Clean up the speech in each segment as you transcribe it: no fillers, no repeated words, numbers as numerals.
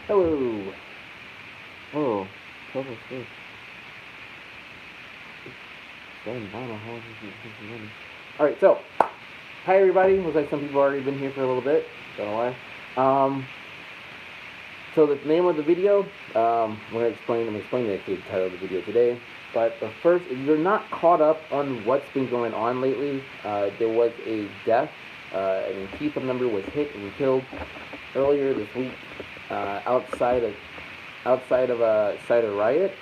Hello. Oh, total switch. Alright, so, hi everybody. Looks like some people have already been here for a little bit. Don't know why. So the name of the video, I'm explaining the title of the video today. But first, if you're not caught up on what's been going on lately, there was a death. An Antifa member was hit and killed earlier this week outside of a riot.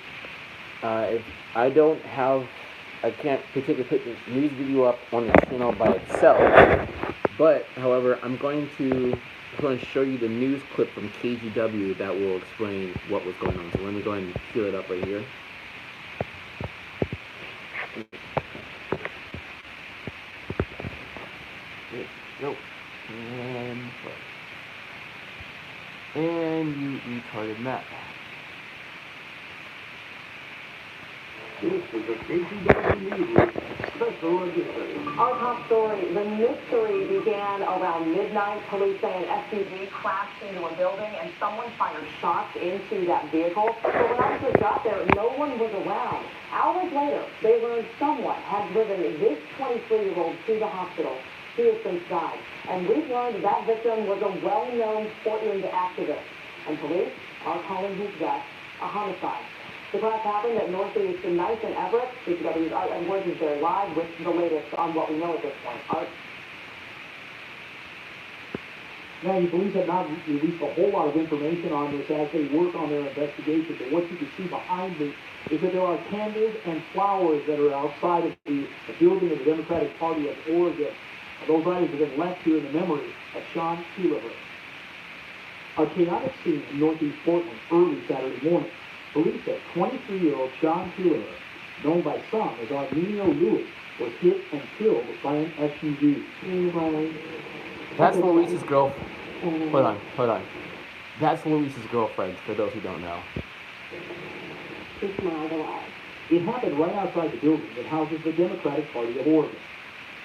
If I don't have, I can't particularly put the news video up on the channel by itself. But however, I'm going to show you the news clip from KGW that will explain what was going on. So let me go ahead and cue it up right here. Go. And you retarded Matt. This is a KGW News special edition. Our top story, the mystery began around midnight. Police say an SUV crashed into a building and someone fired shots into that vehicle. So when officers got there, no one was around. Hours later, they learned someone had driven this 23-year-old to the hospital. He has since died. And we've learned that victim was a well-known Portland activist. And police are calling his death a homicide. The crash happened at Northeast Nice and Everett. KGW's Art Edwards is there live with the latest on what we know at this point. Art? Now, the police have not released a whole lot of information on this as they work on their investigation, but what you can see behind me is that there are candles and flowers that are outside of the building of the Democratic Party of Oregon. Those items have been left here in the memory of Sean Keefe. A chaotic scene in Northeast Portland early Saturday morning. Police said 23-year-old Sean Keefe, known by some as Armenio Lewis, was hit and killed by an SUV. That's Luis's girlfriend. Hold on. That's Luis's girlfriend, for those who don't know. He smiled a lot. It happened right outside the building that houses the Democratic Party of Oregon.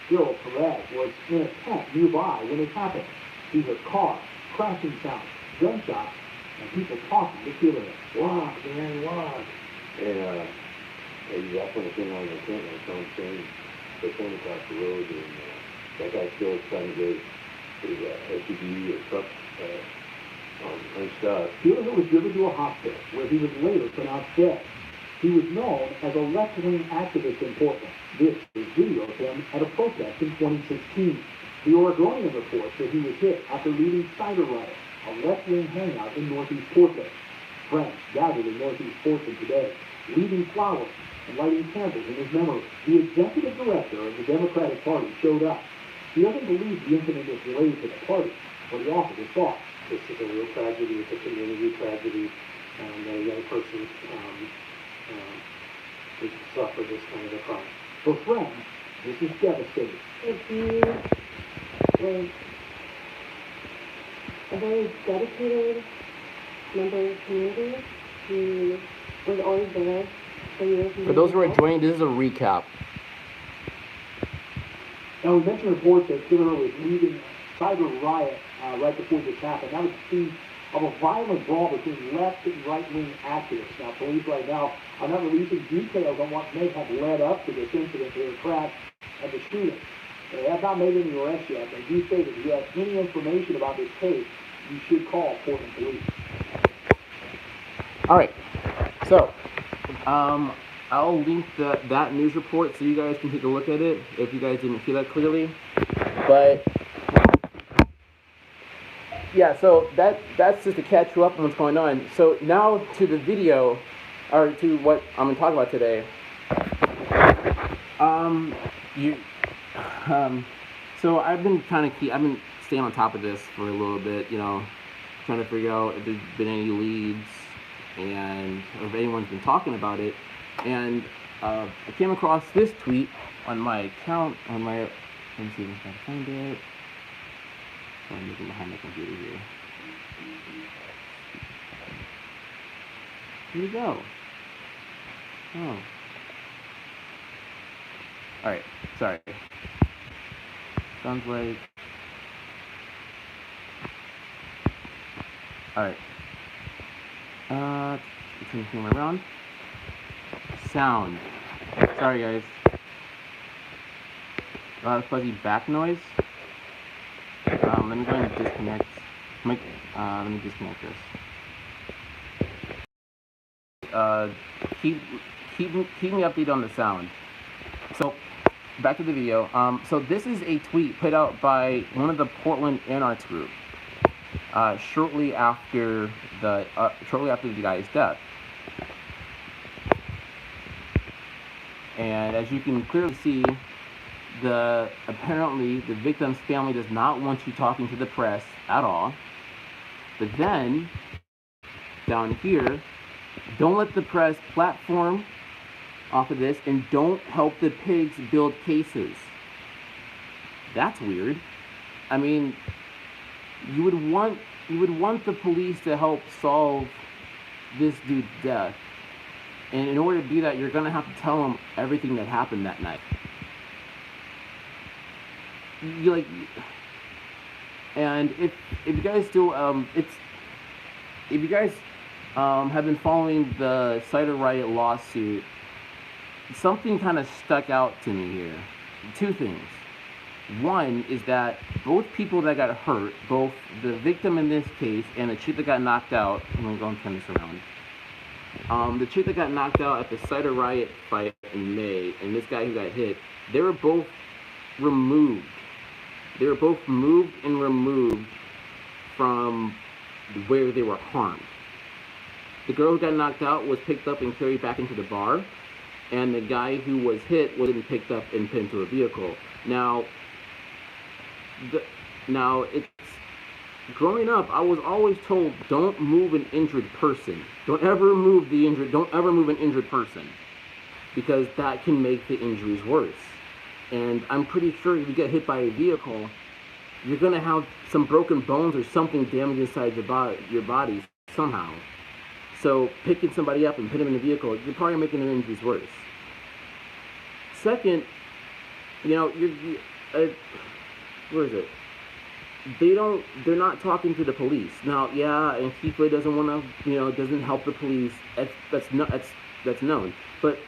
Gerald Perez was in a tent nearby when it happened. He heard cars, crashing sounds, gunshots, and people talking to Keefe. Walk, man, walk. And that's when it came on the tent, and someone saying they came across the road, and that guy still was trying to get his SUV or truck unstuck. Keefe was driven to a hospital where he was later pronounced dead. He was known as a left-wing activist in Portland. This is video of him at a protest in 2016. The Oregonian reports that he was hit after leaving Cider Riot, a left-wing hangout in Northeast Portland. Friends gathered in Northeast Portland today, leaving flowers and lighting candles in his memory. The executive director of the Democratic Party showed up. He doesn't believe the incident is related to the party, but he offered his thoughts. This is a real tragedy. It's a community tragedy, and a young person who suffered this kind of a crime. For friends, this is devastating. If you was a very dedicated member of the community, he was always there for years. For those who are joining, this is a recap. Now, we mentioned reports that Keefe was leaving Cider Riot right before this happened. That was the scene of a violent brawl between left and right-wing activists. Now, police right now are not releasing details on what may have led up to this incident, to the crash and the shooting. They have not made any arrests yet. They do say that if you have any information about this case, you should call Portland Police. All right. So, I'll link that news report so you guys can take a look at it if you guys didn't see that clearly. But yeah, so that's just to catch you up on what's going on. So now to the video, or to what I'm gonna talk about today. So I've been staying on top of this for a little bit, trying to figure out if there's been any leads and if anyone's been talking about it. And I came across this tweet on my account, let me see if I can find it. I'm looking behind my computer here. Here we go. Oh. Alright, sorry. Sounds like... Alright. Turn the camera around. Sound. Sorry, guys. A lot of fuzzy back noise. Let me go ahead and disconnect. Let me disconnect this. Keep me updated on the sound. So, back to the video. So this is a tweet put out by one of the Portland anarchist group. Shortly after the guy's death. And as you can clearly see, apparently the victim's family does not want you talking to the press at all. But then, down here, don't let the press platform off of this, and don't help the pigs build cases. That's weird. I mean, you would want the police to help solve this dude's death, and in order to do that, you're gonna have to tell them everything that happened that night. And if you guys still if you guys have been following the Cider Riot lawsuit, something kind of stuck out to me here. Two things. One is that both people that got hurt, both the victim in this case and the chick that got knocked out, I'm going to go and turn this around. The chick that got knocked out at the Cider Riot fight in May, and this guy who got hit, they were both removed. They were both moved and removed from where they were harmed. The girl who got knocked out was picked up and carried back into the bar, and the guy who was hit wasn't picked up and pinned to a vehicle. Now, it's growing up, I was always told, don't move an injured person. Don't ever move an injured person, because that can make the injuries worse. And I'm pretty sure if you get hit by a vehicle, you're gonna have some broken bones or something damaged inside your body somehow. So picking somebody up and putting them in a vehicle, you're probably making their injuries worse. Second, where is it? They're not talking to the police. Now, yeah, Antifa doesn't want to, doesn't help the police. That's known. But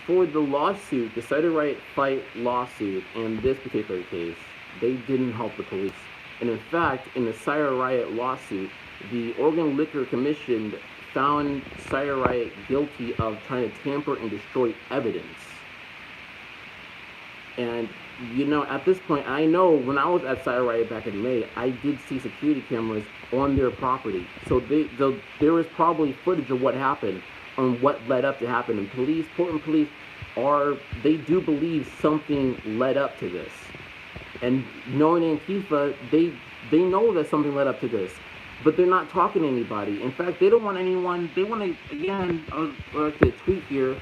for the lawsuit, the Cider Riot fight lawsuit, in this particular case, they didn't help the police. And in fact, in the Cider Riot lawsuit, the Oregon Liquor Commission found Cider Riot guilty of trying to tamper and destroy evidence. And, at this point, I know when I was at Cider Riot back in May, I did see security cameras on their property. So there was probably footage of what happened on what led up to happen. And Portland police they do believe something led up to this. And knowing Antifa, they know that something led up to this. But they're not talking to anybody. In fact, they don't want anyone, they want to, again, like the tweet here,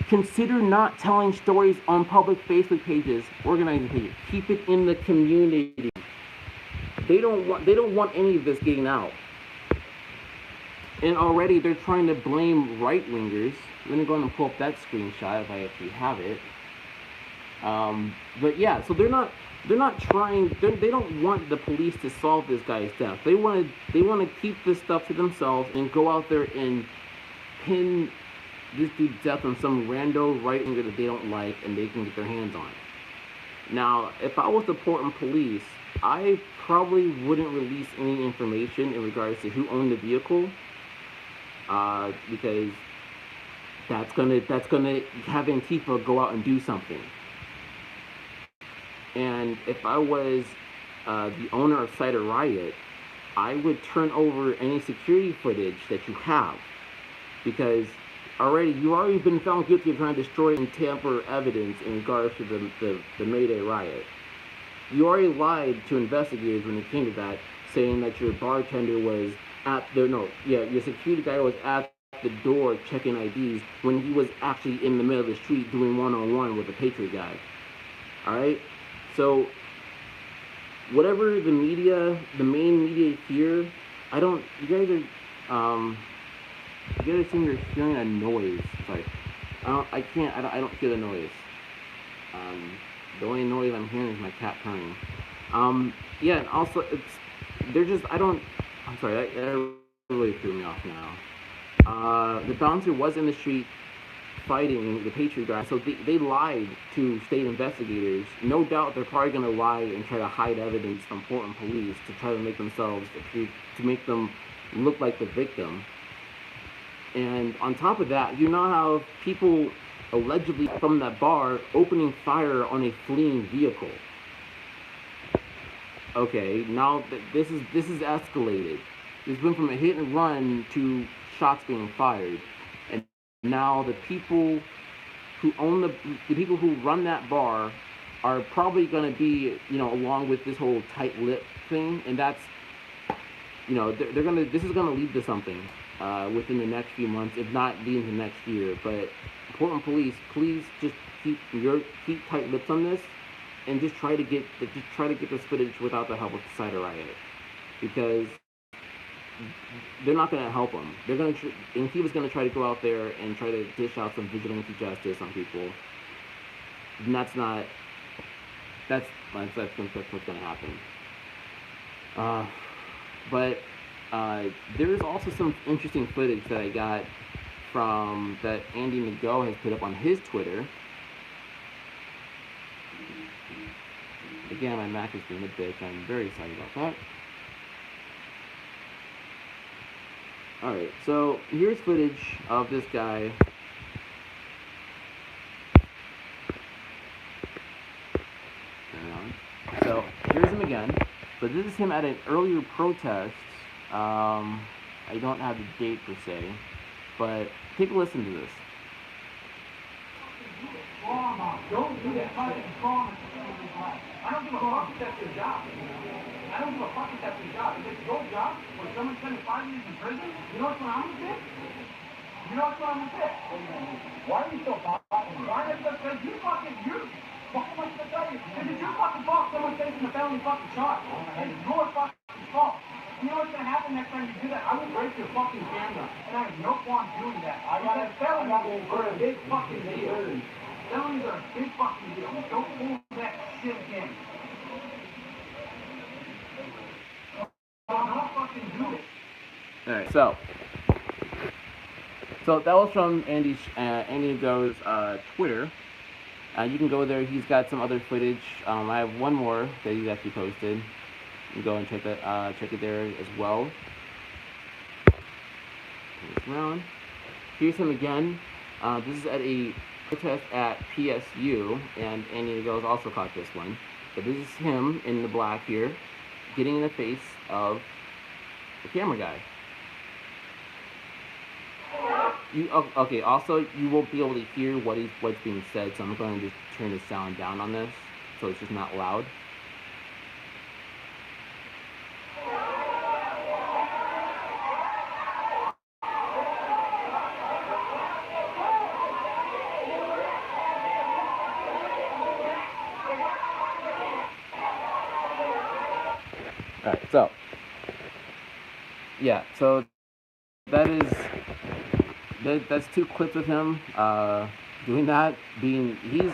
consider not telling stories on public Facebook pages, organizing pages. Keep it in the community. They don't want any of this getting out. And already they're trying to blame right-wingers. Let me go ahead and pull up that screenshot if I actually have it. But yeah, so they don't want the police to solve this guy's death. They want to keep this stuff to themselves and go out there and pin this dude's death on some rando right-winger that they don't like and they can get their hands on. Now, if I was the Portland police, I probably wouldn't release any information in regards to who owned the vehicle, because that's gonna have Antifa go out and do something. And if I was the owner of Cider Riot, I would turn over any security footage that you have, because you've already been found guilty of trying to destroy and tamper evidence in regards to the May Day riot. You already lied to investigators when it came to that, saying that your bartender was your security guy was at the door checking IDs when he was actually in the middle of the street doing one-on-one with the Patriot guy. Alright? So, whatever the main media here, you guys seem to be hearing a noise. Sorry. I don't hear the noise. The only noise I'm hearing is my cat purring. Yeah, and also, I'm sorry, that really threw me off now. The bouncer was in the street fighting the Patriot guy, so they lied to state investigators. No doubt they're probably going to lie and try to hide evidence from Portland police to try to make themselves appear, to make them look like the victim. And on top of that, you now have people allegedly from that bar opening fire on a fleeing vehicle. Okay, now this is escalated. This went from a hit and run to shots being fired, and now the people who own the people who run that bar are probably going to be, you know, along with this whole tight lip thing, and that's, you know, they're gonna, this is gonna lead to something within the next few months, if not leading to next year. But Portland police, please just keep tight lips on this, and just try to get this footage without the help of the Cider Riot, because they're not going to help them. They're going to, Antifa's going to try to go out there and try to dish out some vigilante justice on people. And that's what's going to happen. But there's also some interesting footage that I got from that Andy Nago has put up on his Twitter. Again, my Mac is being a bitch. I'm very sorry about that. Alright, so here's footage of this guy. So here's him again. So this is him at an earlier protest. I don't have the date per se, but take a listen to this. Don't do that. I don't give a fuck if that's your job. I don't give a fuck if that's your job. If it's your job, when someone's spending 5 years in prison, you know what's going on with this? You know what's going on with this? Why are you so fucking? Why are you so because you fucking, what am I going to tell you? If it's your fucking fault, someone's facing a felony fucking charge. And it's your fucking fault. You know what's going to happen next time you do that? I will break your fucking camera. And I have no qualms doing that. Because felonies are a big fucking deal. Felonies are a big fucking deal. Don't pull that shit again. I'll fucking do it. Alright, so that was from Andy Nago's Twitter. You can go there. He's got some other footage. I have one more that he's actually posted. You can go and check it there as well. Around. Here's him again. This is at a protest at PSU, and Andy Nago also caught this one. But this is him in the black here, getting in the face of the camera guy. Okay, also, you won't be able to hear what's being said, so I'm going to just turn the sound down on this, so it's just not loud. Alright, so yeah, so that's 2 clips of him doing that.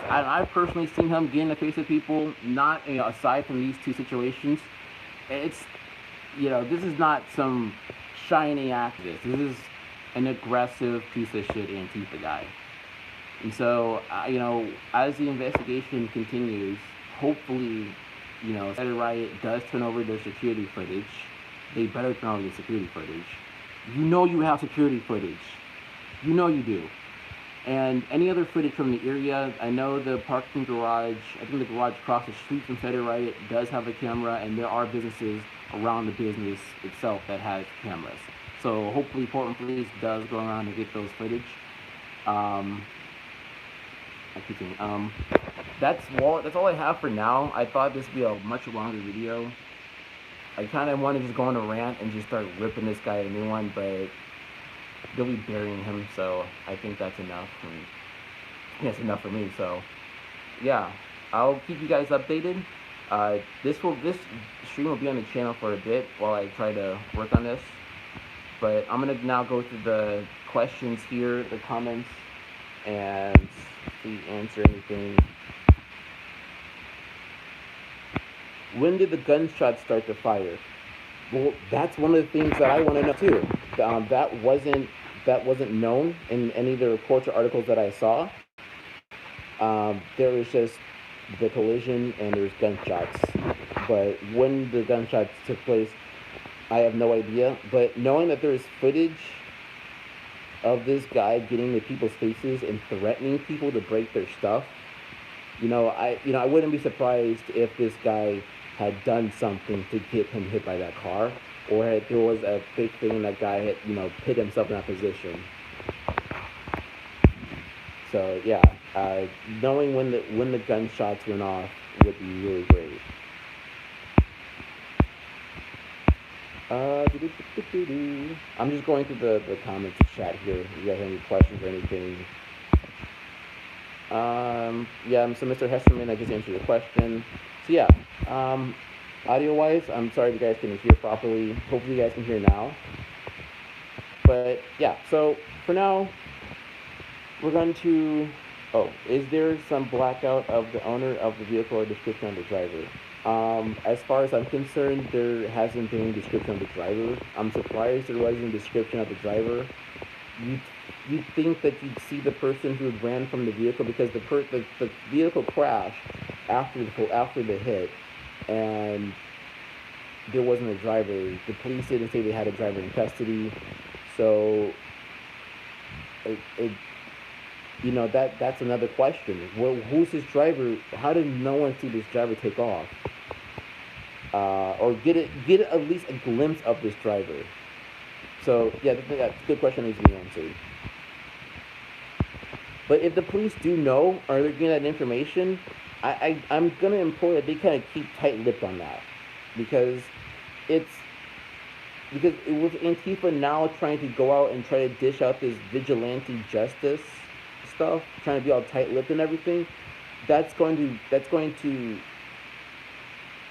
I've personally seen him get in the face of people. Not, you know, aside from these 2 situations, it's, you know, this is not some shiny activist. This is an aggressive piece of shit Antifa guy. And so, you know, as the investigation continues, hopefully, you know, Cider Riot does turn over their security footage. They better turn over the security footage. You know you have security footage. You know you do. And any other footage from the area, I know the parking garage, I think the garage across the street from Cider Riot does have a camera, and there are businesses around the business itself that has cameras. So hopefully Portland Police does go around and get those footage. That's all I have for now. I thought this would be a much longer video. I kind of want to just go on a rant and just start ripping this guy a new one, but they'll be burying him, so I think that's enough. And that's enough for me. So yeah, I'll keep you guys updated. This stream will be on the channel for a bit while I try to work on this. But I'm gonna now go through the questions here, the comments, and see answer anything. When did the gunshots start to fire? Well, that's one of the things that I want to know too. That wasn't known in any of the reports or articles that I saw. There was just the collision and there was gunshots. But when the gunshots took place, I have no idea. But knowing that there is footage of this guy getting into people's faces and threatening people to break their stuff, I wouldn't be surprised if this guy had done something to get him hit by that car, or there was a big thing that guy had put himself in that position. So yeah, knowing when the gunshots went off would be really great. I'm just going through the comments chat here. If you guys have any questions or anything. Yeah, so Mr. Hesterman, I just answered your question. So yeah, audio-wise, I'm sorry if you guys couldn't hear properly. Hopefully you guys can hear now. But yeah, so for now, we're going to... Oh, is there some blackout of the owner of the vehicle or description of the driver? As far as I'm concerned, there hasn't been any description of the driver. I'm surprised there wasn't a description of the driver. You'd think that you'd see the person who ran from the vehicle, because the vehicle crashed after the hit, and there wasn't a driver. The police didn't say they had a driver in custody, so that's another question. Well, who's his driver? How did no one see this driver take off? Or get at least a glimpse of this driver? So yeah, that's a good question that needs to be answered. But if the police do know, or they're getting that information, I'm gonna implore that they kind of keep tight-lipped on that, because it was Antifa now trying to go out and try to dish out this vigilante justice stuff, trying to be all tight-lipped and everything. That's going to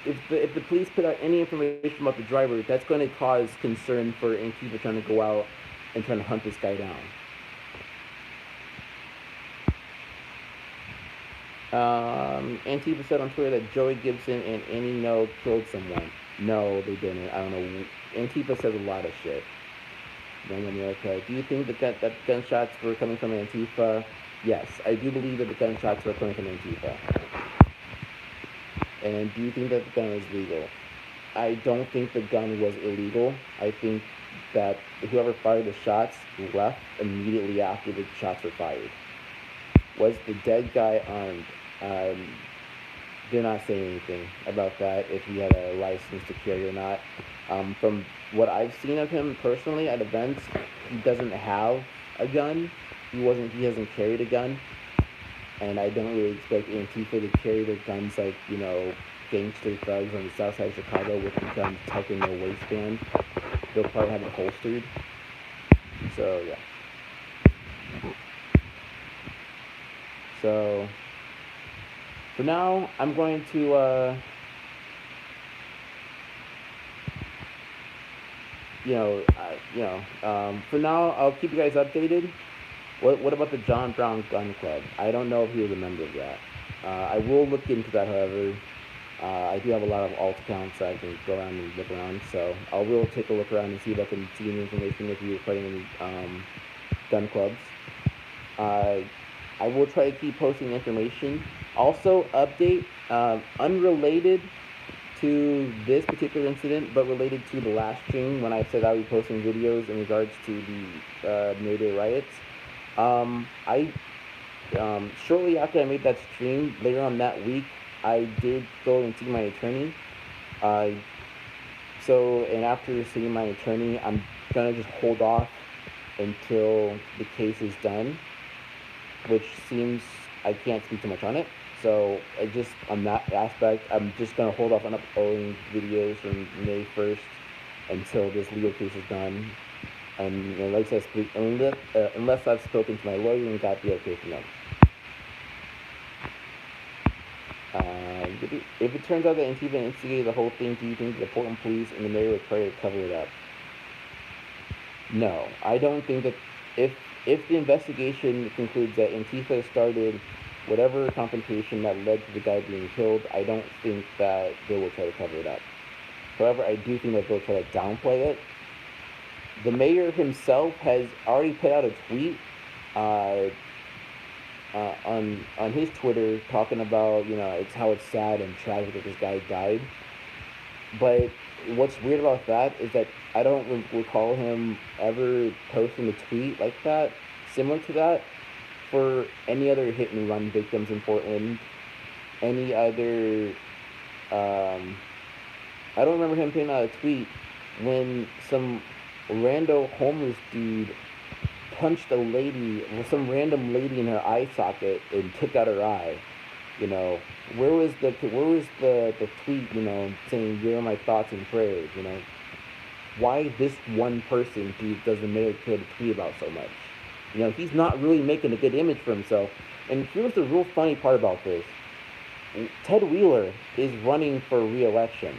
if the police put out any information about the driver, that's going to cause concern for Antifa trying to go out and trying to hunt this guy down. Antifa said on Twitter that Joey Gibson and Annie No killed someone. No, they didn't. I don't know. Antifa says a lot of shit. Young America. Do you think that gunshots were coming from Antifa? Yes, I do believe that the gunshots were coming from Antifa. And do you think that the gun is legal? I don't think the gun was illegal. I think that whoever fired the shots left immediately after the shots were fired. Was the dead guy armed? Did not say anything about that, if he had a license to carry or not. From what I've seen of him personally at events, he doesn't have a gun. He hasn't carried a gun. And I don't really expect Antifa to carry their guns like, gangster thugs on the south side of Chicago with the guns tucked in their waistband. They'll probably have it holstered. So, yeah. So, for now, I'm going to, for now, I'll keep you guys updated. What about the John Brown Gun Club? I don't know if he was a member of that. I will look into that, however. I do have a lot of alt accounts that I can go around and look around, so I will take a look around and see if I can see any information if he was fighting any gun clubs. I will try to keep posting information. Also, update, unrelated to this particular incident, but related to the last stream when I said I would be posting videos in regards to the May Day riots. Shortly after I made that stream, later on that week, I did go and see my attorney. And after seeing my attorney, I'm gonna just hold off until the case is done, which seems I can't speak too much on it. So on that aspect, I'm just gonna hold off on uploading videos from May 1st until this legal case is done. And like I said, unless I've spoken to my lawyer and got the okay from them. If it turns out that Antifa instigated the whole thing, do you think the Portland police and the mayor would try to cover it up? No, I don't think that. If the investigation concludes that Antifa started whatever confrontation that led to the guy being killed, I don't think that they will try to cover it up. However, I do think that they'll try to downplay it. The mayor himself has already put out a tweet uh, on his Twitter talking about, it's how it's sad and tragic that this guy died. But what's weird about that is that I don't recall him ever posting a tweet like that, similar to that, for any other hit and run victims in Portland. Any other, I don't remember him putting out a tweet when some rando homeless dude punched a lady, some random lady in her eye socket and took out her eye. Where was the tweet, saying you're my thoughts and prayers, Why this one person does the mayor care to tweet about so much? He's not really making a good image for himself. And here's the real funny part about this. Ted Wheeler is running for re-election.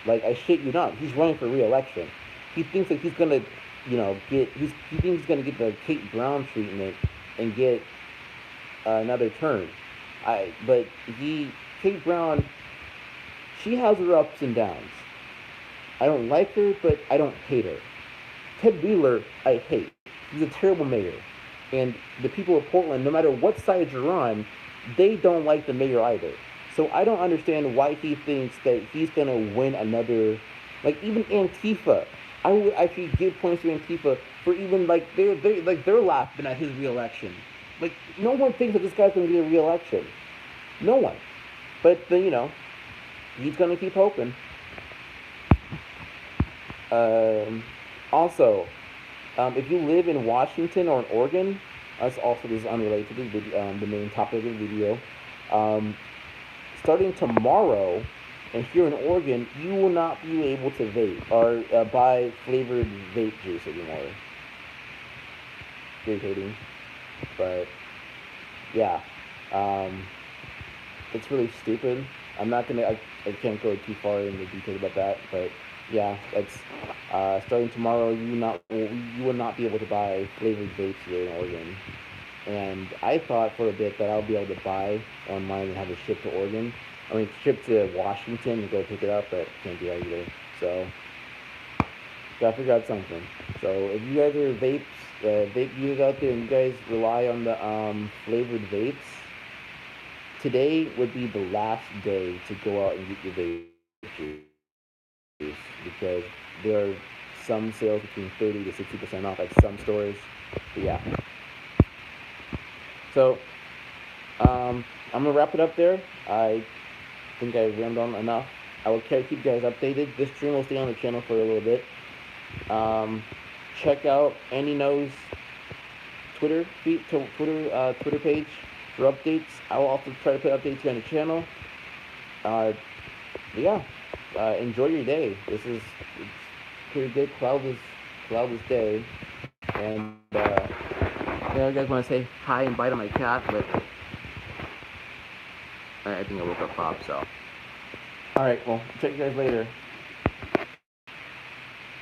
Like, I shit you not, he's running for re-election. He thinks that he's gonna, he thinks he's gonna get the Kate Brown treatment and get another term. But Kate Brown, she has her ups and downs. I don't like her, but I don't hate her. Ted Wheeler, I hate. He's a terrible mayor. And the people of Portland, no matter what side you're on, they don't like the mayor either. So I don't understand why he thinks that he's going to win another, like even Antifa. I would actually give points to Antifa for even they're laughing at his re-election. Like, no one thinks that this guy's going to get a re-election. No one. But he's going to keep hoping. Also, if you live in Washington or in Oregon, this is unrelated to the main topic of the video. Starting tomorrow, and here in Oregon, you will not be able to vape or buy flavored vape juice anymore. Irritating, but yeah, it's really stupid. I'm not gonna. I can't go too far into detail about that, but yeah, that's starting tomorrow. You will not be able to buy flavored vapes here in Oregon. And I thought for a bit that I'll be able to buy online and have it shipped to Oregon. Shipped to Washington and go pick it up, but can't do that either. So, gotta figure out something. So, if you guys are vape users out there and you guys rely on the flavored vapes, today would be the last day to go out and get your vape juice, because there are some sales between 30 to 60% off at some stores. But yeah. So, I'm going to wrap it up there. I think I rammed on enough. I will keep you guys updated. This stream will stay on the channel for a little bit. Check out Andy Knows Twitter page for updates. I will also try to put updates here on the channel. Enjoy your day. It's pretty good, cloudless day. And, you guys want to say hi and bye to my cat, but I think I woke up Bob, so. Alright, well, check you guys later.